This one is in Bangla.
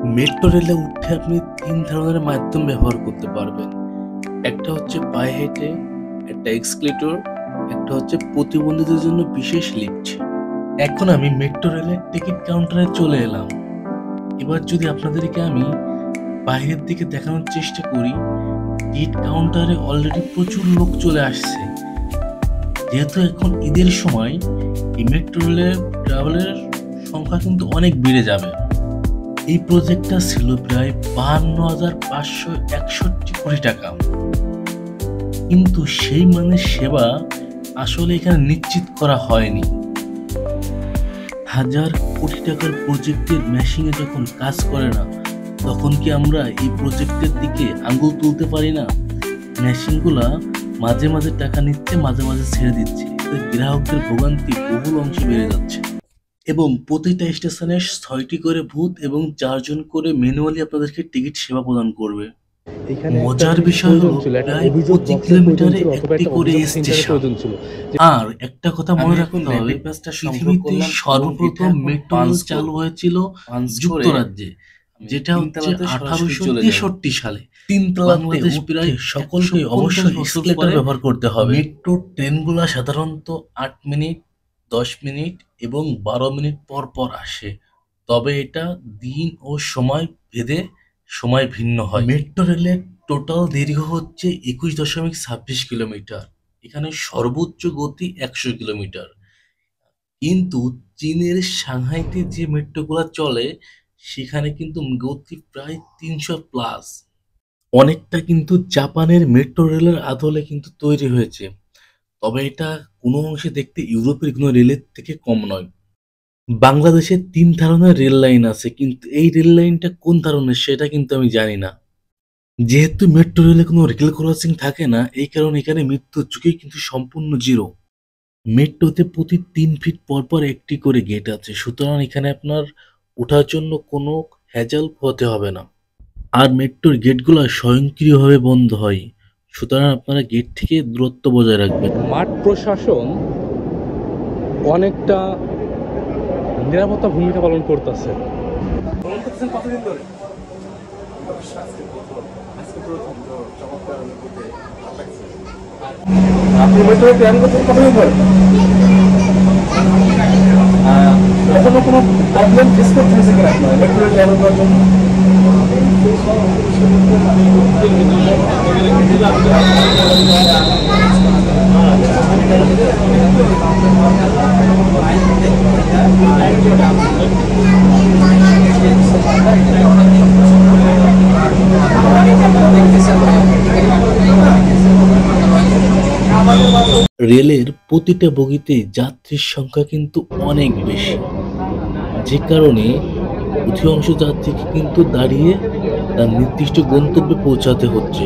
মেট্রো রেলে উঠে আপনি ৩ ধরনের মাধ্যম ব্যবহার করতে পারবেন। একটা হচ্ছে পায়ে হেঁটে, একটা এস্কেলেটর, একটা হচ্ছে প্রতিবন্ধীদের জন্য বিশেষ লিফট। এখন আমি মেট্রো রেলের টিকিট কাউন্টারে চলে এলাম। এবার যদি আপনাদেরকে আমি বাইরের দিকে দেখানোর চেষ্টা করি, টিকিট কাউন্টারে অলরেডি প্রচুর লোক চলে আসছে। যেহেতু এখন ঈদের সময়, এই মেট্রো রেলের ট্রাভেলের সংখ্যা কিন্তু অনেক বেড়ে যাবে। এই প্রজেক্টটা ছিল প্রায় ৫২,৫৬১ কোটি টাকা, কিন্তু সেই মানের সেবা আসলে এখানে নিশ্চিত করা হয়নি। হাজার কোটি টাকার প্রজেক্টের মেশিনে যখন কাজ করে না, তখন কি আমরা এই প্রজেক্টের দিকে আঙ্গুল তুলতে পারি না? মেশিনগুলা মাঝে মাঝে টাকা নিচ্ছে, মাঝে মাঝে ছেড়ে দিচ্ছে। এতে গ্রাহকদের ভোগান্তি বহুল অংশে বেড়ে যাচ্ছে। এবং প্রতিটা স্টেশনে ৬টি করে বুথ এবং ৪ জন করে ম্যানুয়ালি আপনাদেরকে টিকিট সেবা প্রদান করবে। মজার বিষয় হলো প্রায় প্রতি কিলোমিটারে একটি করে স্টেশন। আর একটা কথা মনে রাখতে হবে, পৃথিবীতে সর্বপ্রথম মেট্রো রেল চালু হয়েছিল যুক্তরাজ্যে, যেটা হচ্ছে ১৮৬৩ সালে। বাংলাদেশ প্রায় সকলকে অবশ্যই এস্কেলেটর ব্যবহার করতে হবে। মেট্রো ট্রেনগুলো সাধারণত ৮ মিনিট, ১০ মিনিট এবং ১২ মিনিট পর পর আসে, তবে এটা দিন ও সময় ভেদে সময় ভিন্ন হয়। মেট্রো রেলের টোটাল দৈর্ঘ্য হচ্ছে ২১.২৬ কিলোমিটার। এখানে সর্বোচ্চ গতি ১০০ কিলোমিটার। কিন্তু চীনের সাংহাইতে যে মেট্রোগুলো চলে, সেখানে কিন্তু গতি প্রায় ৩০০+। অনেকটা কিন্তু জাপানের মেট্রো রেলের আদলে কিন্তু তৈরি হয়েছে, তবে এটা কোনো অংশে দেখতে ইউরোপের কোনো রেলের থেকে কম নয়। বাংলাদেশে ৩ ধরনের রেল লাইন আছে, কিন্তু এই রেল লাইনটা কোন ধরনের সেটা কিন্তু আমি জানি না। যেহেতু মেট্রো রেলে কোনো রেল ক্রসিং থাকে না, এই কারণে এখানে মৃত্যুর ঝুঁকি কিন্তু সম্পূর্ণ জিরো। মেট্রোতে প্রতি ৩ ফিট পর পর একটি করে গেট আছে, সুতরাং এখানে আপনার ওঠার জন্য কোনো হ্যাজাল হতে হবে না। আর মেট্রোর গেটগুলো স্বয়ংক্রিয়ভাবে বন্ধ হয়, সুতরাং আপনারা গেট থেকে দূরত্ব বজায় রাখবেন। মাঠ প্রশাসন অনেকটা নিরাপত্তা ভূমিকা পালন করতেছে। কতদিন ধরে আপনি মেট্রো ট্রেন করতে কতদিন ধরে? এখনো কোনো প্রবলেম ফেস করতে হয়েছে কিনা আপনার মেট্রো ট্রাভেল করার জন্য? রেলের প্রতিটা বগিতে যাত্রীর সংখ্যা কিন্তু অনেক বেশি, যে কারণে অধিকাংশ যাত্রীকে কিন্তু দাঁড়িয়ে তার নির্দিষ্ট গন্তব্যে পৌঁছাতে হচ্ছে।